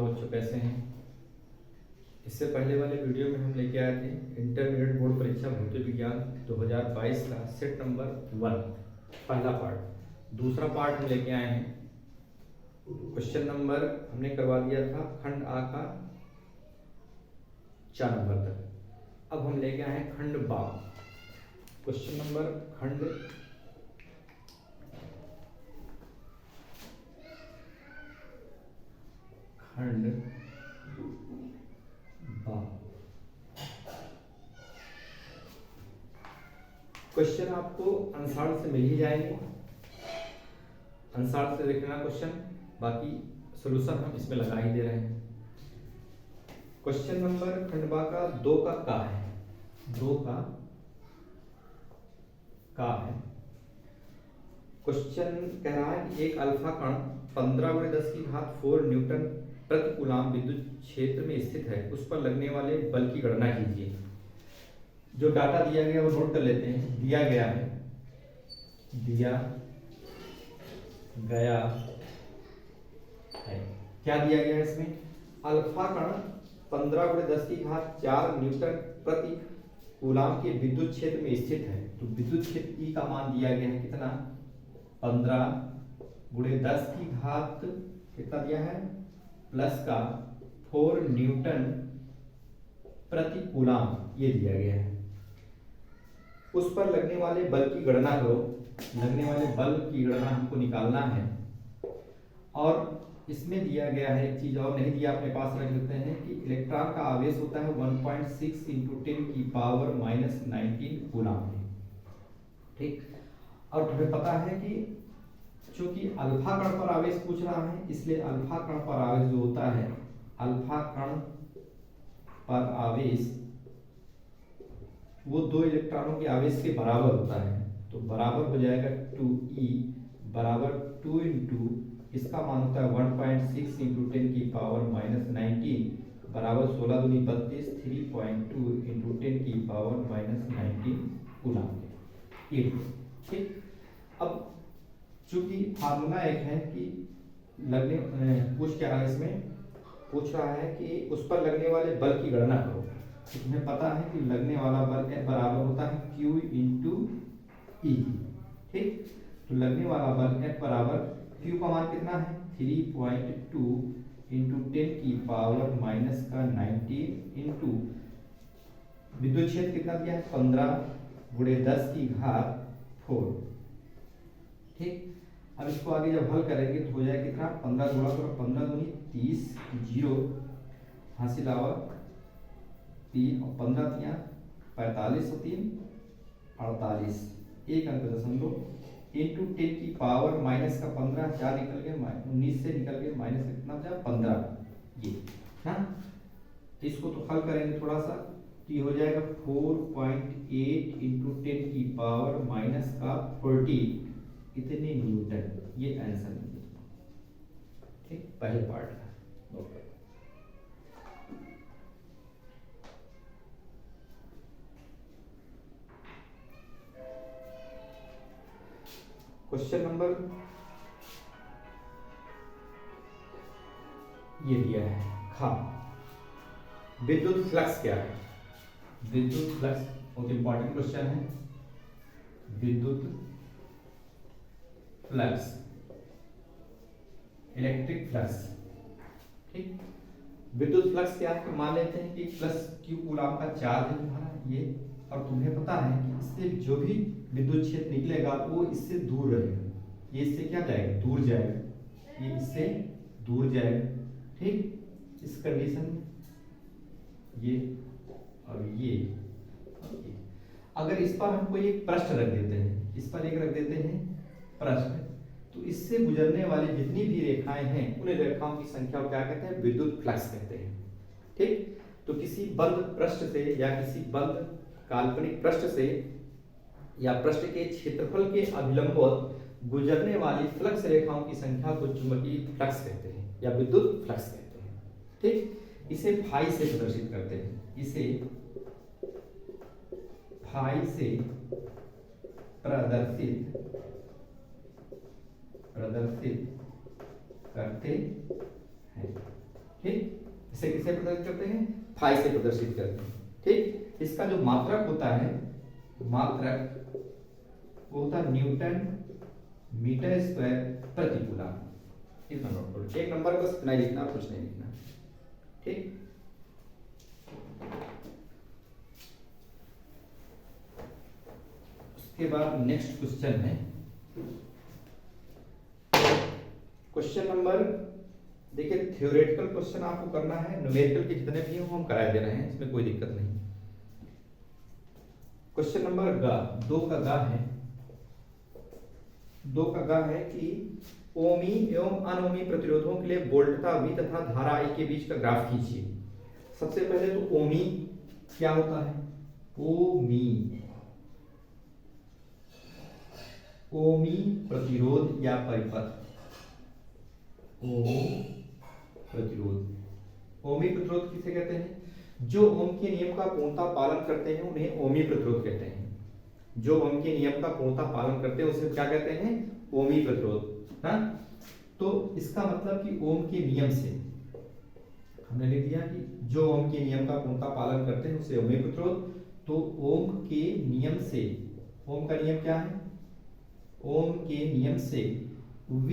बच्चों, कैसे हैं। इससे पहले वाले वीडियो में हम लेके आए थे इंटरमीडिएट बोर्ड परीक्षा भौतिक विज्ञान 2022 का सेट नंबर 1 पहला पार्ट। दूसरा पार्ट हम लेके आए हैं, क्वेश्चन नंबर हमने करवा दिया था खंड आ का 4 नंबर तक। अब हम लेके आए हैं खंड बा, क्वेश्चन नंबर खंड बा। क्वेश्चन आपको अंसार से मिल ही जाएंगे, अंसार से देख लेना क्वेश्चन, बाकी सॉल्यूशन हम इसमें लगा ही दे रहे हैं। क्वेश्चन नंबर खंडवा का 2 का है, 2 का है। क्वेश्चन कह रहा है कि एक अल्फा कण 15×10⁴ न्यूटन प्रति कूलाम विद्युत क्षेत्र में स्थित है, उस पर लगने वाले बल की गणना कीजिए। जो डाटा दिया गया वो नोट कर लेते हैं। दिया गया है क्या दिया गया है इसमें, अल्फा कण 15×10⁴ न्यूटन प्रति कूलाम के विद्युत क्षेत्र में स्थित है। तो विद्युत क्षेत्र ई का मान दिया गया है कितना, 15×10 कितना दिया है, प्लस का 4 न्यूटन प्रति कूलाम ये दिया गया है। उस पर लगने वाले बल की गणना करो। लगने वाले बल की गणना हमको निकालना है। और इसमें दिया गया है एक चीज और नहीं दिया, अपने पास रख लेते हैं कि इलेक्ट्रॉन का आवेश होता है 1.6 × 10⁻⁹ कूलाम। ठीक, और तुम्हें पता है कि चूंकि अल्फा कण पर आवेश पूछ रहा है, इसलिए अल्फा कण पर आवेश जो होता है, अल्फा कण पर आवेश वो 2 इलेक्ट्रॉनों के आवेश के बराबर होता है। तो बराबर हो जाएगा 2e बराबर 2 × इसका मान होता है 1.6 × 10⁻⁹ बराबर 16 दूनी 32, 3.2 × 10⁻⁹ कूलाम। ठीक, अब चूंकि फार्मूला एक है कि लगने पूछ क्या रहा है, इसमें पूछ रहा है कि उस पर लगने वाले बल की गणना करो। तो तुम्हें पता है कि लगने वाला बल बराबर होता है Q × E। ठीक, तो लगने वाला बल F बराबर Q का मान कितना है, 3.2 × 10⁻⁹ इंटू विद्युत क्षेत्र कितना दिया है, 15×10⁴। ठीक, अब इसको आगे जब हल करेंगे तो हो जाएगा कितना, 15 गुणा करो, 15 दूनी 30, 0 हासिल आवा 3 और 15 तिया 45 और 3 48, एक अंक दशमलव इंटू 10⁻⁻का 15, 4 निकल गया, 19 से निकल गया माइनस कितना बचा 15। ये हाँ, इसको तो हल करेंगे थोड़ा सा, तो ये हो जाएगा 4.8 × 10⁻⁻40 इतने न्यूटन। ये आंसर है। ठीक, पहले पार्ट का नोट करो। क्वेश्चन नंबर ये दिया है खा, विद्युत फ्लक्स क्या है। विद्युत फ्लक्स बहुत इंपॉर्टेंट क्वेश्चन है। विद्युत फ्लक्स, इलेक्ट्रिक फ्लक्स। ठीक, विद्युत फ्लक्स क्या है, मान लेते हैं कि +Q कूलाम का चार्ज है तुम्हारा ये, और तुम्हें पता है कि इससे जो भी विद्युत क्षेत्र निकलेगा वो इससे दूर रहेगा। ये इससे क्या जाएगा, दूर जाएगा, ये इससे दूर जाएगा। ठीक, इस कंडीशन में ये और ये और ये, अगर इस पर हम कोई एक पृष्ठ रख देते हैं, इस पर एक रख देते हैं पृष्ठ, तो इससे गुजरने वाली जितनी भी रेखाएं हैं उन रेखाओं की संख्या को क्या कहते हैं, विद्युत फ्लक्स कहते हैं। ठीक, तो किसी बंद पृष्ठ से या किसी बंद काल्पनिक पृष्ठ से या पृष्ठ के क्षेत्रफल के अभिलंबवत गुजरने वाली फ्लक्स रेखाओं की संख्या को चुंबकीय फ्लक्स कहते हैं या विद्युत फ्लक्स कहते हैं। ठीक, इसे फाई से प्रदर्शित करते हैं, इसे फाई से प्रदर्शित करते हैं। ठीक, इसे किसे प्रदर्शित करते हैं, फाई से प्रदर्शित करते हैं। ठीक, इसका जो मात्रक होता है, मात्रक वो होता है न्यूटन मीटर स्क्वायर प्रति कूलम। इतना नोट करो, एक नंबर बस इतना ही लिखना, कुछ नहीं लिखना। ठीक, उसके बाद नेक्स्ट क्वेश्चन है, क्वेश्चन नंबर, देखिए थ्योरेटिकल क्वेश्चन आपको करना है, न्यूमेरिकल के जितने भी हो हम करा दे रहे हैं, इसमें कोई दिक्कत नहीं। क्वेश्चन नंबर दो का गा है कि ओमी एवं अनोमी प्रतिरोधों के लिए वोल्टता V तथा धारा I के बीच का ग्राफ खींचिए। सबसे पहले तो ओमी क्या होता है, ओमी प्रतिरोध या परिपथ, ओमी प्रतिरोध किसे कहते हैं, जो ओम के नियम का पूर्णतः पालन करते हैं उन्हें ओमी प्रतिरोध कहते हैं। जो ओम के नियम का पूर्णतः पालन करते हैं उसे क्या कहते हैं, ओमी प्रतिरोध। हाँ, तो इसका मतलब कि ओम के नियम से हमने लिख दिया कि जो ओम के नियम का पूर्णतः पालन करते हैं उसे ओमी प्रतिरोध। तो ओम के नियम से, ओम का नियम क्या है, ओम के नियम से V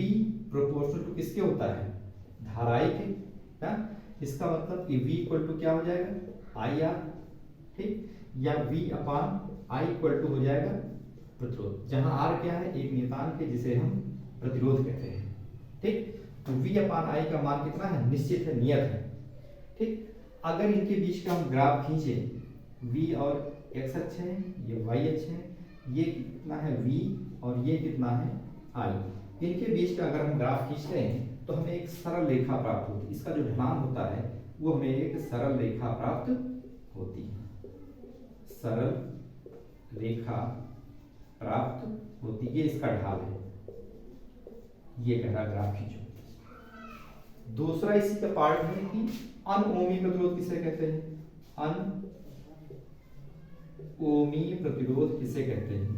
प्रोपोर्शनल टू किसके होता है, धाराई के। हाँ, इसका मतलब कि V इक्वल टू क्या हो जाएगा, IR। ठीक, या V अपान I इक्वल टू हो जाएगा प्रतिरोध, जहां R क्या है, एक नियतांक है जिसे हम प्रतिरोध कहते हैं। ठीक, तो V अपान I का मान कितना है, निश्चित है, नियत है। ठीक, अगर इनके बीच का हम ग्राफ खींचे, V और x अक्ष है, ये y अक्ष है, ये कितना है V और ये कितना है I, इनके बीच का अगर हम ग्राफ खींचते हैं तो हमें एक सरल रेखा प्राप्त होती है। इसका जो ढलान होता है वो हमें एक सरल रेखा प्राप्त होती है, सरल रेखा प्राप्त होती है, ये इसका ढाल है। ये कह रहा ग्राफ खींचो। दूसरा इसी का पार्ट है कि अनओमी प्रतिरोध किसे कहते हैं, अनओमी प्रतिरोध किसे कहते हैं,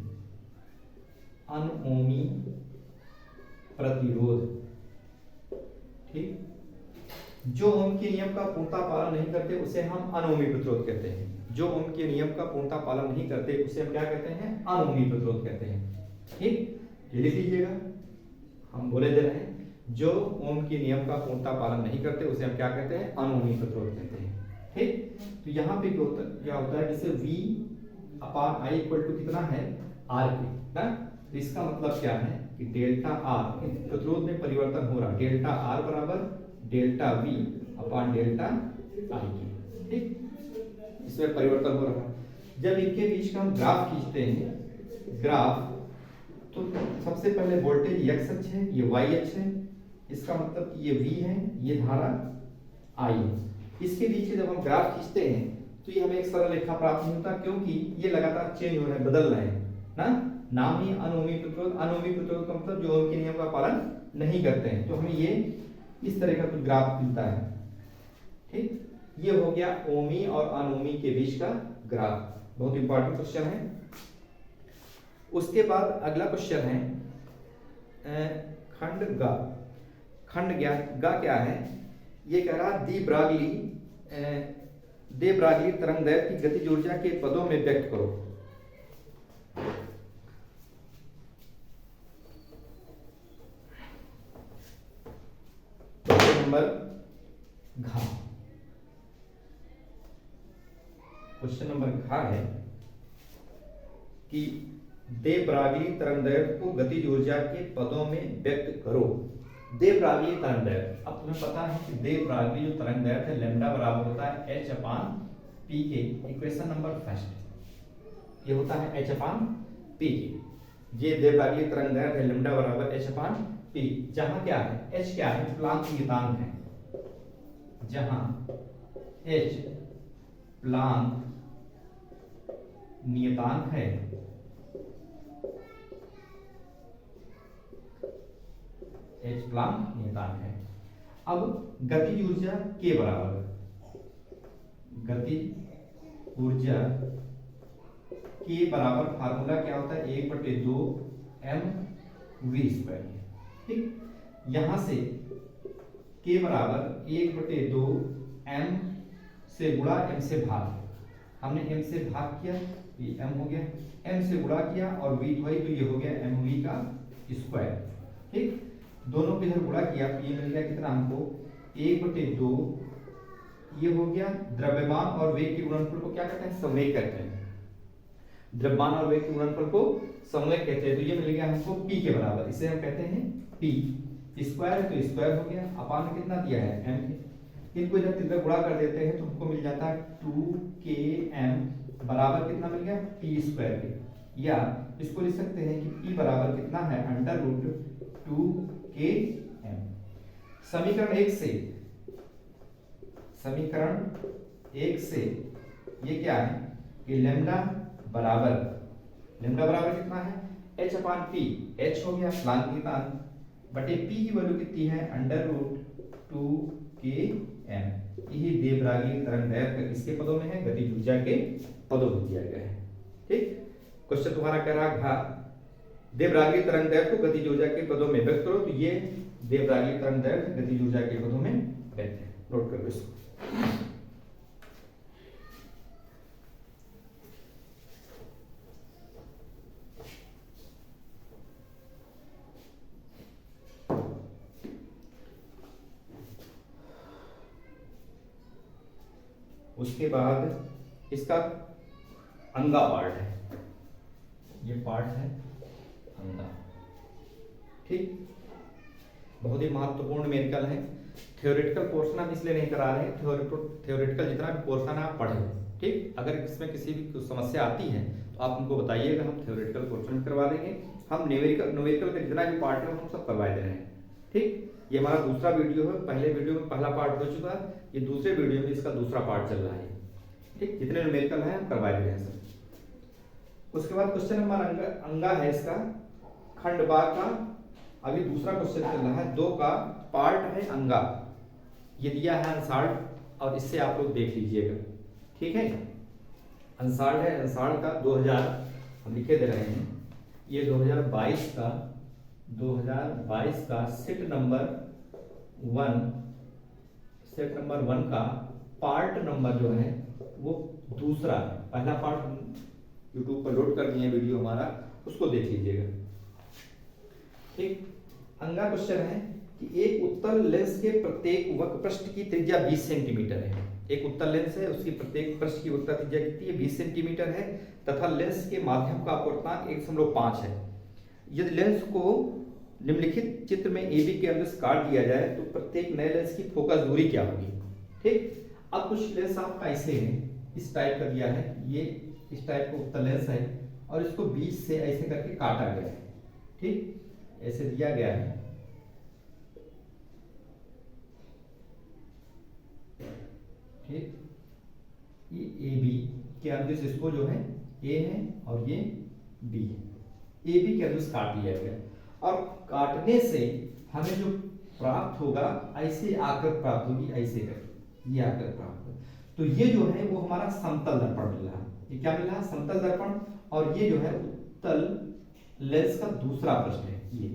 अनओमी प्रतिरोध। ठीक, जो ओम के नियम का पूर्णतः पालन नहीं करते उसे हम अनओमी प्रतिरोध कहते हैं। जो ओम के नियम का पूर्णतः पालन नहीं करते उसे हम क्या कहते हैं, अनओमी प्रतिरोध कहते हैं। ठीक, ये लिख लीजिएगा, हम बोले दे रहे हैं जो ओम के नियम का पूर्णतः पालन नहीं करते उसे हम क्या कहते हैं, अनओमी प्रतिरोध कहते हैं। ठीक, तो यहाँ पे क्या होता है, जैसे V अपान I इक्वल टू कितना है, R के ना, तो इसका मतलब क्या है कि डेल्टा R प्रतिरोध में परिवर्तन हो रहा, डेल्टा R बराबर delta V upon delta I के। ठीक, इसमें परिवर्तन हो रहा है। जब इनके बीच का हम ग्राफ खींचते हैं, ग्राफ, तो सबसे पहले वोल्टेज x अक्ष है, ये y अक्ष है, इसका मतलब कि ये V है, ये धारा I है। इसके बीच जब हम ग्राफ खींचते हैं तो ये हमें एक सरल रेखा प्राप्त नहीं होता, क्योंकि ये लगातार चेंज हो रहे हैं, बदल रहे हैं ना, नाम ही अनओमी प्रतिरोध। अनओमी प्रतिरोध का मतलब जो ओम के नियम का पालन नहीं करते हैं, तो हमें ये इस तरह का कुछ ग्राफ मिलता है। ठीक, ये हो गया ओमी और अनओमी के बीच का ग्राफ, बहुत इंपॉर्टेंट क्वेश्चन है। उसके बाद अगला क्वेश्चन है खंड गा क्या है, ये कह रहा दे ब्रागली तरंगदैर्घ्य की गतिज ऊर्जा के पदों में व्यक्त करो। क्वेश्चन नंबर घ है कि दे ब्रागली तरंगदैर्घ्य को गतिज ऊर्जा के पदों में व्यक्त करो। दे ब्रागली तरंगदैर्घ्य, अब तुम्हें पता है कि दे ब्रागली जो तरंगदैर्घ्य है लैम्डा बराबर होता है h अपान p के। इक्वेशन नंबर फर्स्ट ये होता है h अपान p के। ये दे ब्रागली तरंगदैर्घ्य है लैम्डा बराबर h अपान p, जहां क्या है, h क्या है, प्लांक नियतांक है, जहां h प्लांक नियतांक है, H प्लांक नियतांक है। अब गतिज ऊर्जा के बराबर, गतिज ऊर्जा के बराबर फार्मूला क्या होता है, 1/2 mv²। ठीक, यहां से k बराबर 1/2 m से गुणा m से भाग। हमने m से भाग किया, ये m हो गया, m से गुणा किया और v वही, तो ये हो गया mv का स्क्वायर। ठीक, दोनों को इधर गुणा किया तो ये मिल गया कितना हमको 1/2, ये हो गया द्रव्यमान और वेग के गुणनफल को क्या कहते हैं, संवेग कहते हैं। द्रव्यमान और वेग के गुणनफल को संवेग कहते हैं। तो ये मिल गया हमको p के बराबर, इसे हम कहते हैं p स्क्वायर, तो स्क्वायर हो गया, अपान में कितना दिया है m के, इनको इधर इधर गुणा कर देते हैं तो हमको मिल जाता है 2km बराबर कितना मिल गया p स्क्वायर के, या इसको लिख सकते हैं कि p बराबर कितना है √2km। समीकरण 1 से ये क्या है कि लेम्डा बराबर कितना है h/p, h हो गया प्लांक की तान बटे p की वैल्यू कितनी है √2km। यही देवरागी तरंगदैर्घ्य इसके पदों में है, गतिज ऊर्जा के पदों में दिया गया है। ठीक, क्वेश्चन तुम्हारा कह रहा है देवरागी तरंगदैर्घ्य को गतिज ऊर्जा के पदों में व्यक्त करो, तो ये देवरागी तरंगदैर्घ्य गतिज ऊर्जा के पदों में व्यक्त है। नोट करो इसको। उसके बाद इसका अंगा पार्ट है, ये पार्ट है अंगा। ठीक, बहुत ही महत्वपूर्ण न्यूमेरिकल है। थ्योरेटिकल पोर्शन हम इसलिए नहीं करा रहे हैं, थ्योरेटिकल जितना भी पोर्शन आप पढ़े। ठीक, अगर इसमें किसी भी समस्या आती है तो आप हमको बताइएगा, हम थ्योरेटिकल पोर्शन करवा देंगे। हम न्यूमेरिकल का जितना भी पार्ट है हम सब करवा दे रहे हैं। ठीक, ये हमारा दूसरा वीडियो है, पहले वीडियो में पहला पार्ट हो चुका है, ये दूसरे वीडियो में इसका दूसरा पार्ट चल रहा है। ठीक, जितने न्यूमेरिकल है हम करवा दे रहे हैं सब। उसके बाद क्वेश्चन नंबर अंगा है इसका खंड बा का, अभी दूसरा क्वेश्चन चल रहा है 2 का पार्ट है अंगा, ये दिया है अंसार्ड, और इससे आप लोग देख लीजिएगा। ठीक है, अंसार्ड है, अंसार्ड का 2000 हम लिखे दे रहे हैं, ये 2022 का सेट नंबर 1 का पार्ट नंबर जो है वो दूसरा है। पहला पार्ट यूट्यूब पर लोड कर दिए वीडियो हमारा, उसको देख लीजिएगा। ठीक, अंगा क्वेश्चन है कि एक उत्तल लेंस के प्रत्येक वक्र पृष्ठ की त्रिज्या 20 सेंटीमीटर है। एक उत्तल लेंस है, उसकी प्रत्येक पृष्ठ की वक्रता त्रिज्या कितनी है 20 सेंटीमीटर है, तथा लेंस के माध्यम का अपवर्तनांक 1.5 है। यदि लेंस को निम्नलिखित चित्र में AB के अंदर काट दिया जाए तो प्रत्येक नए लेंस की फोकस दूरी क्या होगी। ठीक, अब कुछ लेंस आपका ऐसे है, इस टाइप का दिया है, ये इस टाइप का उत्तल लेंस है और इसको बीच से ऐसे करके काटा गया है। ठीक, ऐसे दिया गया है। ठीक, ये AB के अंदर इसको जो है A है और ये B है, AB के अंदर काट दिया गया और काटने से हमें जो प्राप्त होगा ऐसे आकृति प्राप्त होगी, ऐसे करके ये आकृति प्राप्त होगी। तो ये जो है वो हमारा समतल दर्पण मिल रहा है। ये क्या मिल रहा है, समतल दर्पण, और ये जो है उत्तल लेंस का दूसरा पृष्ठ है ये।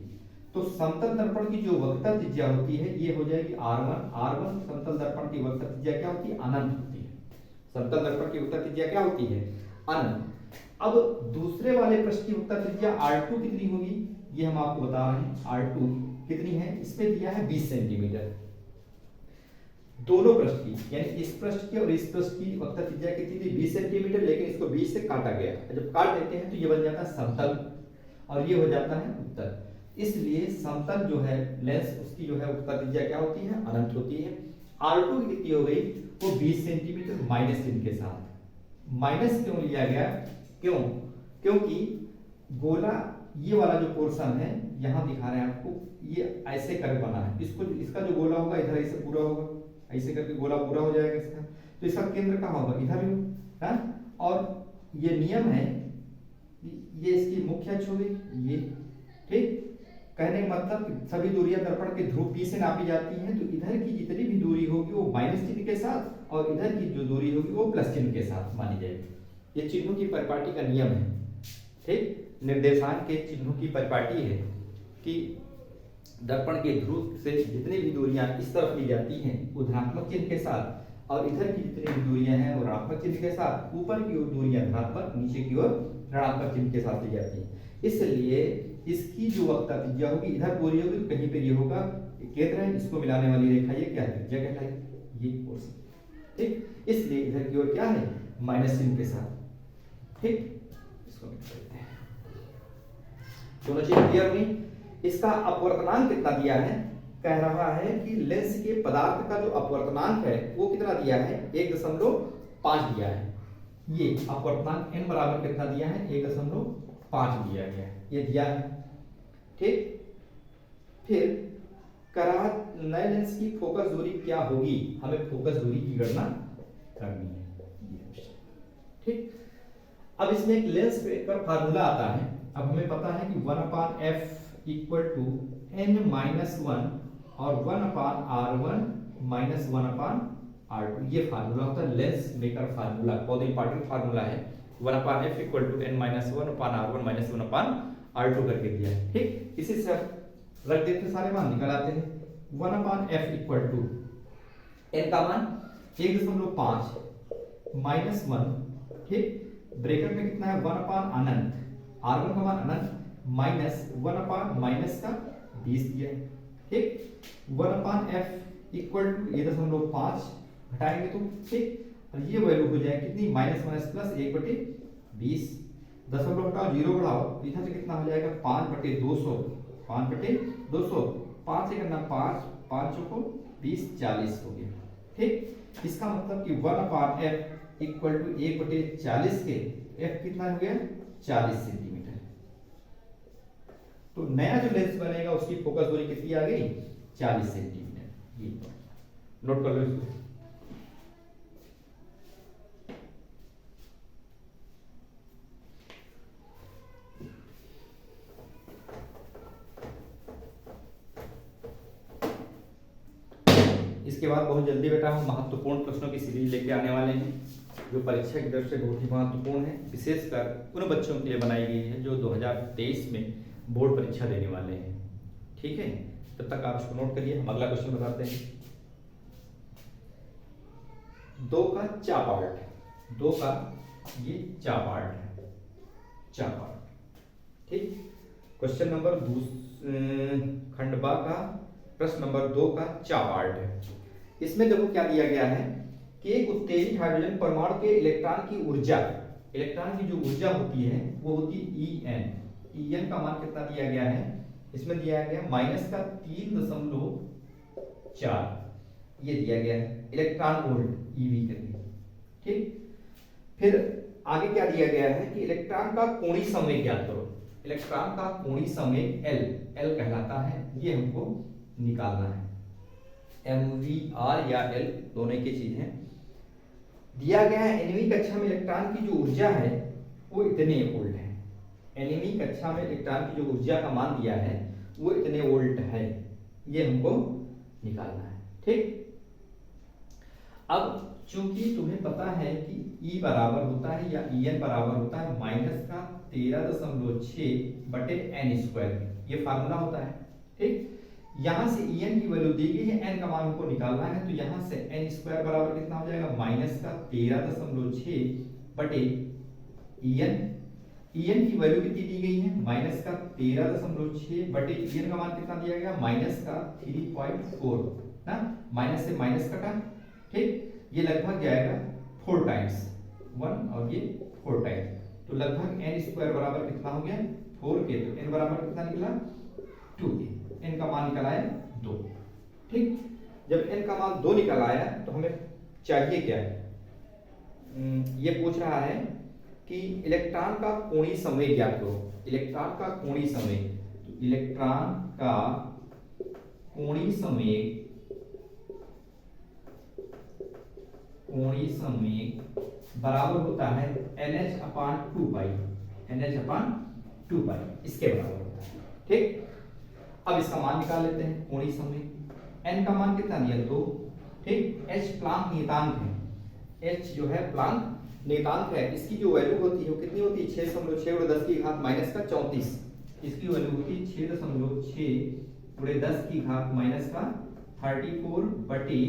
तो समतल दर्पण की जो वक्रता त्रिज्या होती है ये हो जाएगी R1 समतल दर्पण की वक्रता त्रिज्या क्या होती है, अनंत होती है। समतल दर्पण की वक्रता त्रिज्या क्या होती है, अनंत। अब दूसरे वाले पृष्ठ की वक्रता त्रिज्या R2 कितनी होगी, ये हम आपको बता रहे हैं। R2 कितनी है, इसमें दिया है 20 सेंटीमीटर। दोनों पृष्ठ की, यानी इस पृष्ठ की और इस पृष्ठ की वक्रता त्रिज्या कितनी थी 20 सेंटीमीटर, लेकिन इसको 20 से काटा गया। जब काट देते हैं तो ये बन जाता है समतल और ये हो जाता है उत्तल। इसलिए समतल जो है लेंस, उसकी जो है वक्रता त्रिज्या क्या होती है, अनंत होती है। R2 की कितनी हो गई, वो 20 सेंटीमीटर माइनस चिन्ह के साथ। माइनस क्यों लिया गया, क्योंकि गोला ये वाला जो पोर्शन है यहाँ दिखा रहे हैं आपको, ये ऐसे कर बना है। इसको इसका जो गोला होगा इधर ऐसे पूरा होगा, ऐसे करके गोला पूरा हो जाएगा इसका। तो इसका केंद्र कहाँ होगा, इधर ही है। और ये नियम है, ये इसकी मुख्य अक्ष होगी ये। ठीक, कहने का मतलब सभी दूरियां दर्पण के ध्रुव P से नापी जाती हैं, तो इधर की जितनी भी दूरी होगी वो माइनस चिन्ह के साथ और इधर की जो दूरी होगी वो प्लस चिन्ह के साथ मानी जाएगी। ये चिन्हों की परिपाटी का नियम है। ठीक, निर्देशांक के चिन्हों की परिपाटी है कि दर्पण के ध्रुव से जितनी भी दूरियां इस तरफ ली जाती हैं वो धनात्मक चिन्ह के साथ, और इधर की जितनी भी दूरियां हैं वो ऋणात्मक चिन्ह के साथ, ऊपर की ओर दूरियां धनात्मक, नीचे की ओर ऋणात्मक चिन्ह के साथ ली जाती हैं। इसलिए इसकी जो वक्रता त्रिज्या होगी इधर पूरी होगी तो कहीं पे ये होगा केंद्र है, इसको मिलाने वाली रेखा ये क्या है, त्रिज्या कहलाएगी, ये पोर्शन। ठीक, इसलिए इधर की ओर क्या है, माइनस चिन्ह के साथ। ठीक, इसको मिटा देते हैं। दोनों चीज क्लियर हुई। इसका अपवर्तनांक कितना दिया है, कह रहा है कि लेंस के पदार्थ का जो अपवर्तनांक है वो कितना दिया है, 1.5 दिया है। ये अपवर्तनांक n बराबर कितना दिया है, 1.5 दिया गया है, ये दिया है। ठीक, फिर करा नए लेंस की फोकस दूरी क्या होगी, हमें फोकस दूरी की गणना करनी है। ठीक, अब इसमें एक लेंस का फार्मूला आता है। अब हमें पता है कि 1/f equal to n minus 1 और 1/r1 माइनस 1/r2, ये फार्मूला होता है लेंस मेकर फार्मूला, बहुत इंपॉर्टेंट फार्मूला है। 1/f equal to n minus 1/r1 minus 1/r2 करके दिया है। ठीक, इसी से रख देते सारे मान निकल आते हैं। 1/f इक्वल टू n का मान 1.5 माइनस 1, ठीक, ब्रैकेट में कितना है 1/अनंत, r1 का मान अनंत, माइनस 1/, माइनस का 20 दिया है। ठीक, 1/f इक्वल टू 1.5 घटाएंगे तो ठीक, और ये वैल्यू हो जाए कितनी, माइनस माइनस प्लस 1/20, दशमलव हटाओ, जीरो बढ़ाओ, इधर से कितना हो जाएगा 5/200, 5/200, 5 से करना 5, 5 को 20, 40 हो गया। ठीक, इसका मतलब कि 1/f इक्वल टू 1/40 के f कितना हो गया, 40 सेंटीमीटर। तो नया जो लेंस बनेगा उसकी फोकस दूरी कितनी आ गई, 40 सेंटीमीटर। ये नोट कर लो इसको। इसके बाद बहुत जल्दी बेटा हम महत्वपूर्ण प्रश्नों की सीरीज लेके आने वाले हैं जो परीक्षा की दृष्टि से बहुत ही महत्वपूर्ण है, विशेषकर उन बच्चों के लिए बनाई गई है जो 2023 में बोर्ड परीक्षा देने वाले हैं। ठीक है, तब तक आप इसको नोट करिए। हम अगला क्वेश्चन बताते हैं। 2 का चा पार्ट, 2 का ये चा पार्ट है, चा पार्ट। ठीक, क्वेश्चन नंबर खंड बा का प्रश्न नंबर 2 का चा पार्ट है। इसमें देखो क्या दिया गया है कि एक उत्तेजित हाइड्रोजन परमाणु के इलेक्ट्रॉन की ऊर्जा, इलेक्ट्रॉन की जो ऊर्जा होती है वो होती है En। En का मान कितना दिया गया है, इसमें दिया गया माइनस का 3.4, ये दिया गया है इलेक्ट्रॉन वोल्ट eV करके। ठीक, फिर आगे क्या दिया गया है कि इलेक्ट्रॉन का कोणीय संवेग ज्ञात करो। इलेक्ट्रॉन का कोणीय संवेग L कहलाता है, ये हमको निकालना है। mvr या L दोनों की चीज है। दिया गया है nवीं कक्षा में इलेक्ट्रॉन की जो ऊर्जा है वो इतने वोल्ट है। nवीं कक्षा में इलेक्ट्रॉन की जो ऊर्जा का मान दिया है वो इतने वोल्ट है, ये हमको निकालना है। ठीक, अब चूंकि तुम्हें पता है कि E बराबर होता है या En बराबर होता है माइनस का 13.6/n², ये फार्मूला होता है। ठीक, यहां से En की वैल्यू दी गई है, n का मान हमको निकालना है, तो यहां से n² बराबर कितना हो जाएगा, माइनस का 13.6/En। En की वैल्यू कितनी दी गई है, माइनस का 13.6/En का मान कितना दिया गया, माइनस का 3.4 ना, माइनस से माइनस कटा। ठीक, ये लगभग जाएगा 4 टाइम्स 1 और ये 4 टाइम्स, तो लगभग n² बराबर कितना हो गया 4 के, तो n बराबर कितना निकला 2 के, n का मान निकल आया 2। ठीक, जब n का मान 2 निकल आया तो हमें चाहिए क्या है, ये पूछ रहा है कि इलेक्ट्रॉन का कोणीय संवेग ज्ञात करो। इलेक्ट्रॉन का कोणीय संवेग, तो इलेक्ट्रॉन का कोणीय संवेग, कोणीय संवेग बराबर होता है NH/2π, NH/2π इसके बराबर होता है। ठीक, अब इसका मान निकाल लेते हैं कोणीय संवेग। n का मान कितना दिया 2। ठीक, h प्लांक नियतांक है, h जो है प्लांक नियतांक है, इसकी जो वैल्यू होती है वो कितनी होती है 6.6 × 10⁻⁻34, इसकी वैल्यू होती है 6.6 पूरे 10 की घात माइनस का 34 बटे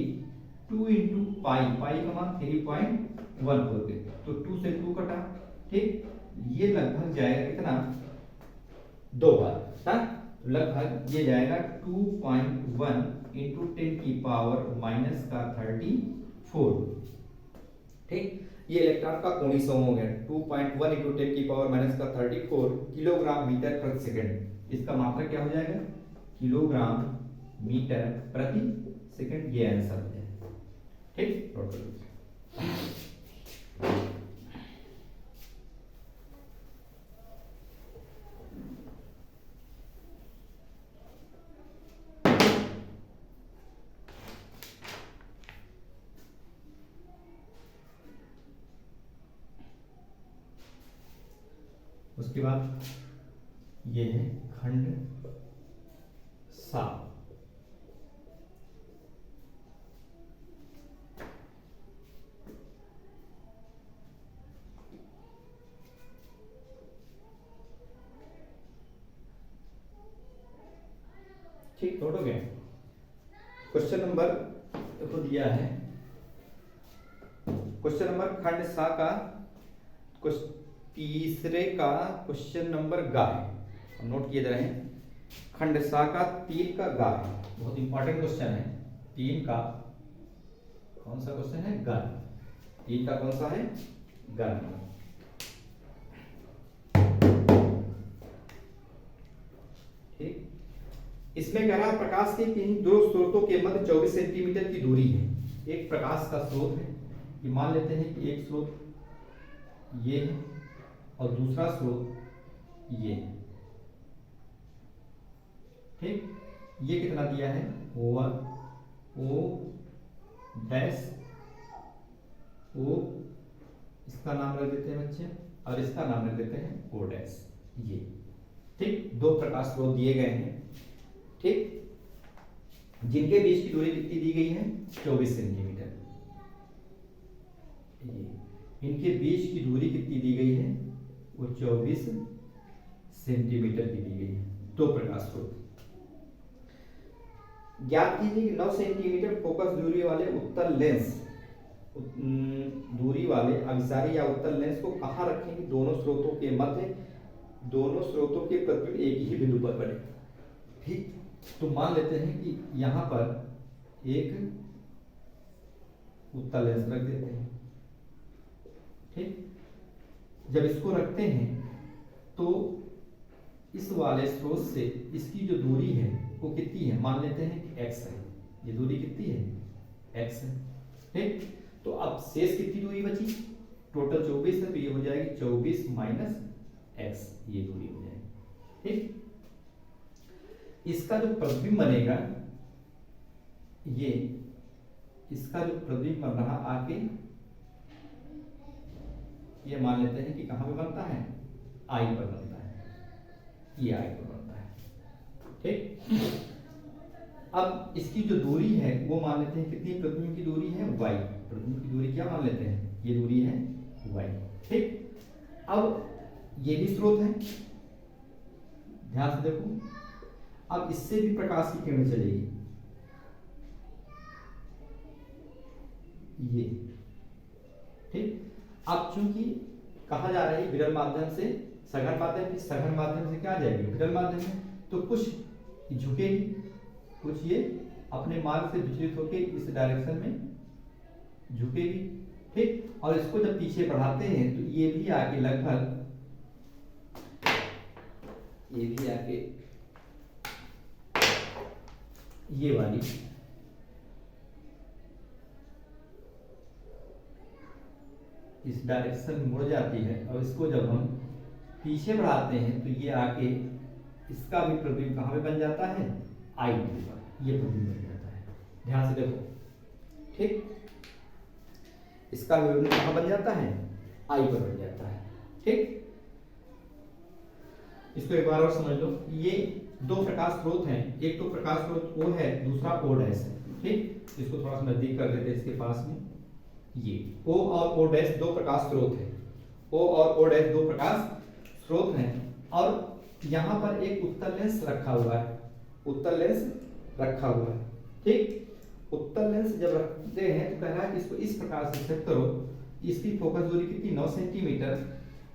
2 इंटू पाई, पाई का मान 3.14 के, तो 2 से 2 कटा, ठीक। ये लगभग जाएगा कितना, 2 बार, हाँ, लगभग ये जाएगा 2.1 इंटू 10 की पावर माइनस का 34, ठीक। ये इलेक्ट्रॉन का कोणीय समूह हो गया। 2.1 इंटू 10 की पावर माइनस का 34 किलोग्राम मीटर प्रति सेकंड। इसका मात्रक क्या हो जाएगा, किलोग्राम मीटर प्रति सेकंड, ये आंसर हो जाएगा, ठीक। टोटल उसके बाद ये है खंड 7। ठीक, नोट हो गया। क्वेश्चन नंबर देखो दिया है, क्वेश्चन नंबर खंड 7 का तीसरे का क्वेश्चन नंबर गा है, हम नोट किए जा रहे हैं। खंड 7 का 3 का गा है, बहुत इंपॉर्टेंट क्वेश्चन है। 3 का कौन सा क्वेश्चन है, गा। 3 का कौन सा है, गा। ठीक, इसमें कह रहा है प्रकाश के किन्हीं दो स्रोतों के मध्य 24 सेंटीमीटर की दूरी है। एक प्रकाश का स्रोत है, कि मान लेते हैं कि एक स्रोत ये है और दूसरा स्रोत ये है, ठीक। ये कितना दिया है, O1 O डैश O, इसका नाम रख देते हैं बच्चे, और इसका नाम रख देते हैं O डैश, ये, ठीक। दो प्रकाश स्रोत दिए गए हैं, ठीक, जिनके बीच की दूरी कितनी दी गई है, 24 सेंटीमीटर। ये इनके बीच की दूरी कितनी दी गई है, वो 24 सेंटीमीटर की दी गई है, दो प्रकाश स्रोत। ज्ञात कीजिए कि 9 सेंटीमीटर फोकस दूरी वाले उत्तल लेंस, दूरी वाले अभिसारी या उत्तल लेंस को कहाँ रखें कि दोनों स्रोतों के मध्य, दोनों स्रोतों के प्रतिबिंब एक ही बिंदु पर बने, ठीक। तो मान लेते हैं कि यहां पर एक उत्तल लेंस रख देते हैं, ठीक। जब इसको रखते हैं तो इस वाले स्रोत से इसकी जो दूरी है वो कितनी है, मान लेते हैं कि x है, ये दूरी कितनी है, x है, ठीक। तो अब शेष कितनी दूरी बची, टोटल 24 है, तो ये हो जाएगी 24 माइनस x, ये दूरी हो जाएगी, ठीक। इसका जो प्रतिबिंब बनेगा, ये इसका जो प्रतिबिंब बन रहा आके, ये मान लेते हैं कि कहां पे बनता है, I पर बनता है, ये I पर बनता है, ठीक। अब इसकी जो दूरी है वो मान लेते हैं कितनी, प्रतिबिंब की दूरी है y, प्रतिबिंब की दूरी क्या मान लेते हैं, ये दूरी है y, ठीक। अब ये भी स्रोत है, ध्यान से देखो। अब इससे भी प्रकाश की किरण चलेगी, ये, ठीक। अब चूंकि कहा जा रहा है विरल माध्यम से सघन माध्यम, की सघन माध्यम से क्या जाएगी, विरल माध्यम में, तो कुछ झुकेगी, कुछ ये अपने मार्ग से विचलित होकर इस डायरेक्शन में झुकेगी, ठीक। और इसको जब पीछे बढ़ाते हैं तो ये भी आके लगभग, ये भी आके ये वाली इस डायरेक्शन में मुड़ जाती है, और इसको जब हम पीछे बढ़ाते हैं तो ये आके इसका भी प्रतिबिंब कहाँ पे बन जाता है, I पर, ये प्रतिबिंब बन जाता है, ध्यान से देखो, ठीक। इसका भी प्रतिबिंब कहाँ बन जाता है, I पर बन जाता है, ठीक। इसको एक बार और समझ लो। ये दो प्रकाश स्रोत हैं, एक तो प्रकाश स्रोत O है, दूसरा O डैश है, ठीक। इसको थोड़ा सा नजदीक कर देते हैं इसके पास में। ये O और O डैश दो प्रकाश स्रोत हैं, O और O डैश दो प्रकाश स्रोत हैं, और यहाँ पर एक उत्तल लेंस रखा हुआ है, उत्तल लेंस रखा हुआ है। ठीक, उत्तल लेंस जब रखते हैं तो कह रहा है कि इसको इस प्रकार से सेट करो, इसकी फोकस दूरी कितनी 9 सेंटीमीटर,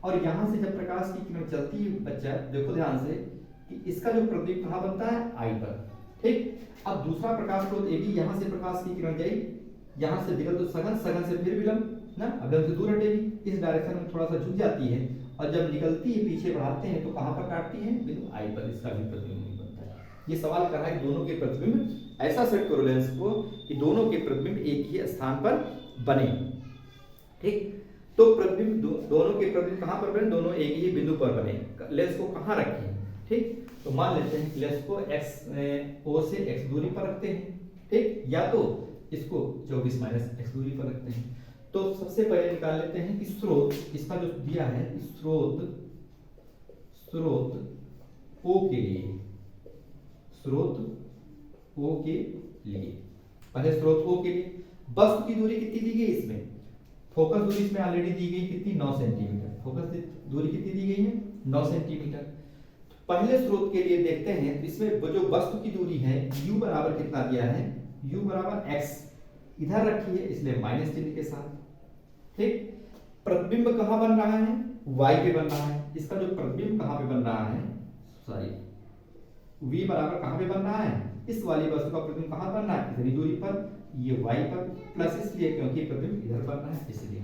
और यहां से जब प्रकाश की किरण चलती है बच्चा देखो ध्यान से कि इसका जो प्रतिबिंब कहां बनता है आई पर। ठीक, अब दूसरा प्रकाश स्रोत ए बी, यहां से प्रकाश की किरण गई, यहां से विलंब तो सघन, सघन से फिर विलंब ना, अगर से दूर हटेगी, इस डायरेक्शन में थोड़ा सा झुक जाती है, और जब निकलती है पीछे बढ़ाते हैं तो कहां पर काटती है, बिंदु आई पर, इसका भी प्रतिबिंब नहीं बनता है। ये सवाल कर रहा है दोनों के प्रतिबिंब ऐसा सेट करो लेंस को कि दोनों के प्रतिबिंब एक ही स्थान पर बने। ठीक, तो प्रतिबिंब दोनों के प्रतिबिंब कहां पर बने, दोनों एक ही बिंदु पर बने। लेंस को कहां रखें, ठीक, तो मान लेते हैं कि लेंस को x ओ से x दूरी पर रखते हैं। ठीक, या तो इसको 24 माइनस x दूरी पर रखते हैं। तो सबसे पहले निकाल लेते हैं कि स्रोत, इसका जो दिया है स्रोत O के लिए, स्रोत O के लिए, पहले स्रोत O के लिए वस्तु की दूरी कितनी दी गई, इसमें फोकस दूरी इसमें ऑलरेडी दी गई कितनी 9 सेंटीमीटर, फोकस दूरी कितनी दी गई है 9 सेंटीमीटर। पहले स्रोत के लिए देखते हैं तो इसमें जो वस्तु की दूरी है u बराबर कितना दिया है, u बराबर x इधर रखी है इसलिए माइनस चिन्ह के साथ। ठीक, प्रतिबिंब कहां बन रहा है, y पे बन रहा है, इसका जो प्रतिबिंब कहां पे बन रहा है, सॉरी v बराबर कहां पे बन रहा है, इस वाली वस्तु का प्रतिबिंब कहां बन रहा है, इतनी दूरी पर, ये y पर, प्लस इसलिए क्योंकि प्रतिबिंब इधर बन रहा है इसलिए।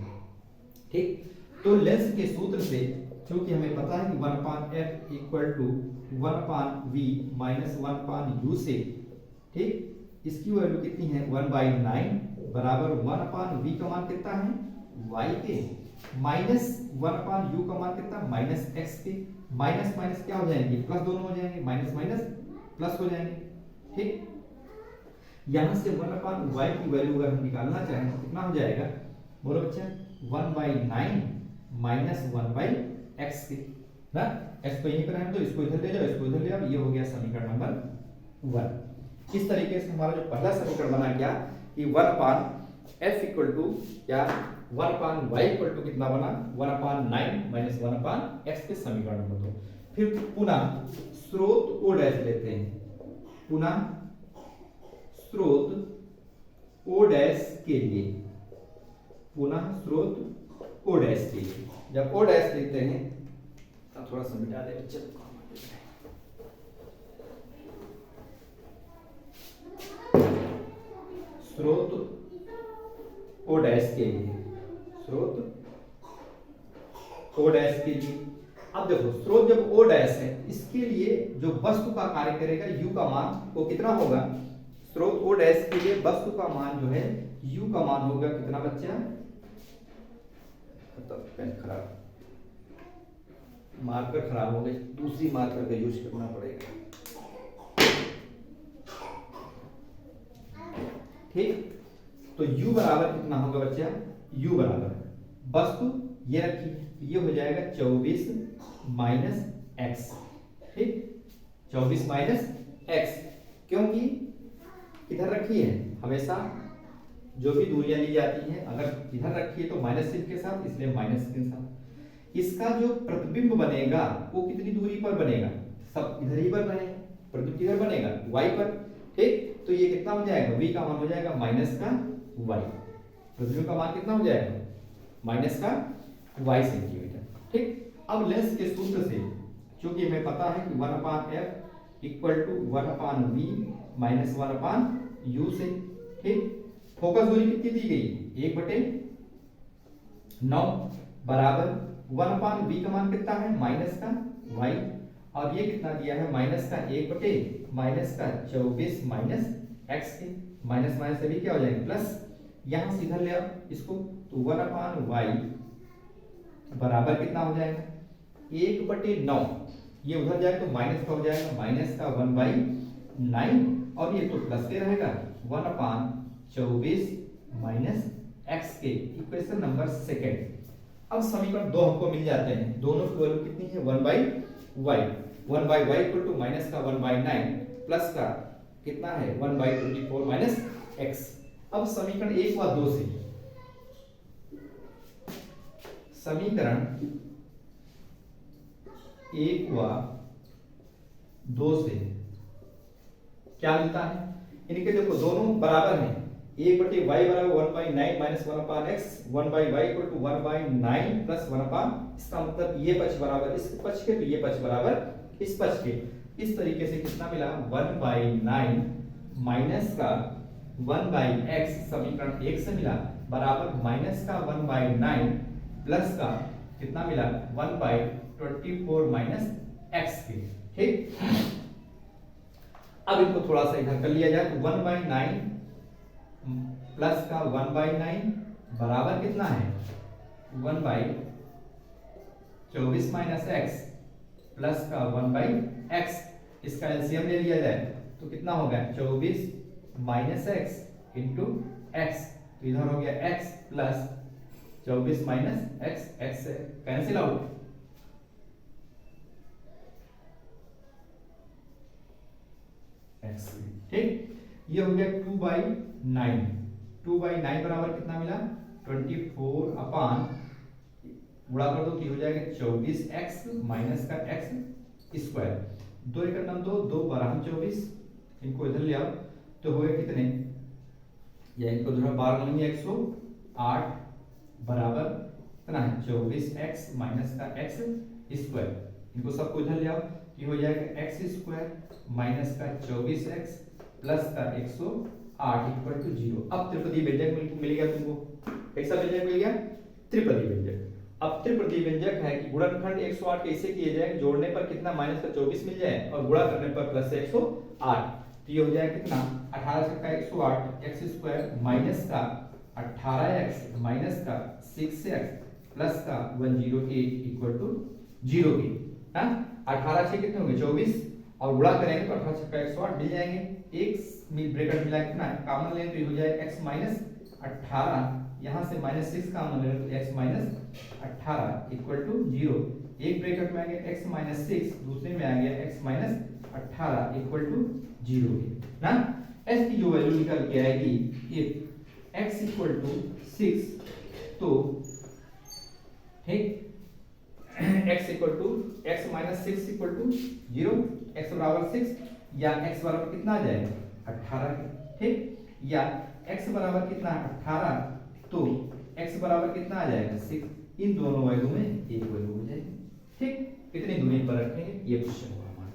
ठीक, तो लेंस के सूत्र से क्योंकि हमें पता है कि 1/f equal to 1/v minus 1/u से, ठीक, इसकी वैल्यू कितनी है 1/9 बराबर 1/v का मान कितना है y के, माइनस 1/u का मान कितना माइनस x के, माइनस माइनस क्या हो जाएंगे प्लस, दोनों हो जाएंगे, माइनस माइनस प्लस हो जाएंगे। ठीक, यहां से 1/y की वैल्यू अगर हम निकालना चाहें तो कितना हो जाएगा, बोलो बच्चा 1/9 माइनस 1/x के ना, x को यहीं पर है तो इसको इधर ले जाओ, इसको इधर ले आओ, ये हो गया समीकरण नंबर 1। इस तरीके से हमारा जो पहला समीकरण बना गया कि 1/f इक्वल टू या 1/y इक्वल टू कितना बना 1/9 माइनस 1/x के समीकरण नंबर 2। फिर पुनः स्रोत o डैश लेते हैं, पुनः स्रोत o डैश के लिए, पुनः स्रोत o डैश के लिए, जब o डैश लेते हैं तब थोड़ा सा मिटा दे बच्चे, स्रोत o डैश के लिए, स्रोत o डैश के लिए। अब देखो स्रोत जब o डैश है, इसके लिए जो वस्तु का कार्य करेगा u का मान वो कितना होगा, स्रोत o डैश के लिए वस्तु का मान जो है u का मान होगा कितना बच्चा, पेन खराब, मार्कर खराब हो गई, दूसरी मार्कर का यूज करना पड़ेगा। ठीक, तो u बराबर कितना होगा बच्चा, u बराबर वस्तु ये रखी है, ये हो जाएगा 24 माइनस एक्स। ठीक, 24 माइनस एक्स, क्योंकि इधर रखी है, हमेशा जो भी दूरियां ली जाती हैं अगर इधर रखी है तो माइनस चिन्ह के साथ, इसलिए माइनस के साथ। इसका जो प्रतिबिंब बनेगा वो कितनी दूरी पर बनेगा, सब इधर ही बन रहे हैं, प्रतिबिंब किधर बनेगा y पर। ठीक, तो ये कितना हो जाएगा, v का मान हो जाएगा माइनस का y, प्रतिबिंब का मान कितना हो जाएगा माइनस का y सेंटीमीटर। ठीक, अब लेंस के सूत्र से क्योंकि हमें पता है कि 1/f equal to 1/v minus 1/u से। ठीक, फोकस दूरी कितनी दी गई 1/9 बराबर 1/v का मान कितना है माइनस का y, और ये कितना दिया है माइनस का 1/ माइनस का 24 माइनस x के, माइनस माइनस से भी क्या हो जाएगा प्लस, यहां से इधर ले आओ इसको, तो 1/y बराबर कितना हो जाएगा 1/9, ये उधर जाए तो माइनस का हो जाएगा माइनस का 1/9, और ये तो प्लस के रहेगा 1/24 माइनस x के, इक्वेशन नंबर सेकंड। अब समीकरण 2 हमको मिल जाते हैं, दोनों की वैल्यू कितनी है 1/y, 1/y equal to minus का 1/9 प्लस का कितना है 1/24 माइनस x। अब समीकरण 1 व 2 से, समीकरण 1 व 2 से क्या मिलता है, इनके देखो दोनों बराबर हैं, एक बटे वाई बराबर 1/9 minus 1/x, 1/y equal to 1/9 plus 1/, इसका मतलब ये पक्ष बराबर इस पक्ष के, तो ये पक्ष बराबर इस पक्ष के। इस तरीके से कितना मिला 1/9 माइनस का 1/x समीकरण 1 से मिला बराबर माइनस का 1/9 प्लस का कितना मिला 1/24 माइनस x के। ठीक, अब इनको थोड़ा सा इधर कर लिया जाए तो 1/9 प्लस का 1/9 बराबर कितना है 1/24 माइनस x प्लस का 1/x, इसका एलसीएम ले लिया जाए तो कितना हो गया 24 माइनस x इंटू x, तो इधर हो गया x plus 24 minus x, x से कैंसिल आउट, x। ठीक, ये हो गया 2/9, 2/9 बराबर कितना मिला 24 अपान गुणा कर दो तो हो जाएगा 24x माइनस का x स्क्वायर, 2 एकड़ नाम 2, 2 12 24, इनको इधर ले आओ तो हो गए कितने, या इनको दोनों बार लेंगे 108 बराबर कितना है 24x माइनस का x स्क्वायर, इनको सबको इधर ले आओ, ये हो जाएगा x स्क्वायर माइनस का 24x प्लस का 108 इक्वल टू 0। अब त्रिपदी व्यंजक मिल गया तुमको, कैसा व्यंजक मिल गया त्रिपदी व्यंजक। अब त्रिपदी व्यंजक है कि गुणनखंड 108 कैसे किए जाए, जोड़ने पर कितना माइनस का 24 मिल जाए और गुणा करने पर प्लस 108, तो ये हो जाएगा कितना 18 का 108 x स्क्वायर माइनस का 18x माइनस का 6x प्लस का 108 इक्वल टू 0 के। हाँ, 18 से कितने होंगे 24 और गुणा करेंगे तो 18 छक्का 108 मिल जाएंगे, एक ब्रैकेट मिला कितना है कॉमन लें तो ये हो जाएगा x माइनस 18, यहाँ से माइनस 6 कॉमन ले तो x माइनस 18 इक्वल टू 0, एक ब्रैकेट में आ गया x माइनस 6, दूसरे में आ गया x माइनस 18 इक्वल टू 0 ना। s की जो वैल्यू निकल के आएगी इफ x इक्वल टू 6, तो ठीक x equal to x minus 6 equal to 0, x बराबर 6 या x बराबर कितना आ जाएगा 18, ठीक, या x बराबर कितना 18 तो x बराबर कितना आ जाएगा 6, इन दोनों वैल्यू में एक वैल्यू हो जाएगी। ठीक, कितनी दूरी पर रखेंगे ये क्वेश्चन होगा हमारा।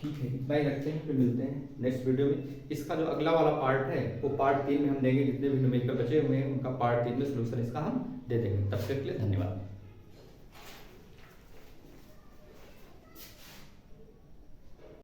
ठीक है, इतना ही रखते हैं, फिर मिलते हैं नेक्स्ट वीडियो में। इसका जो अगला वाला पार्ट है वो पार्ट 3 में हम देंगे, जितने भी न्यूमेरिकल बचे हुए हैं उनका पार्ट 3 में सॉल्यूशन इसका हम दे देंगे। तब तक के लिए धन्यवाद।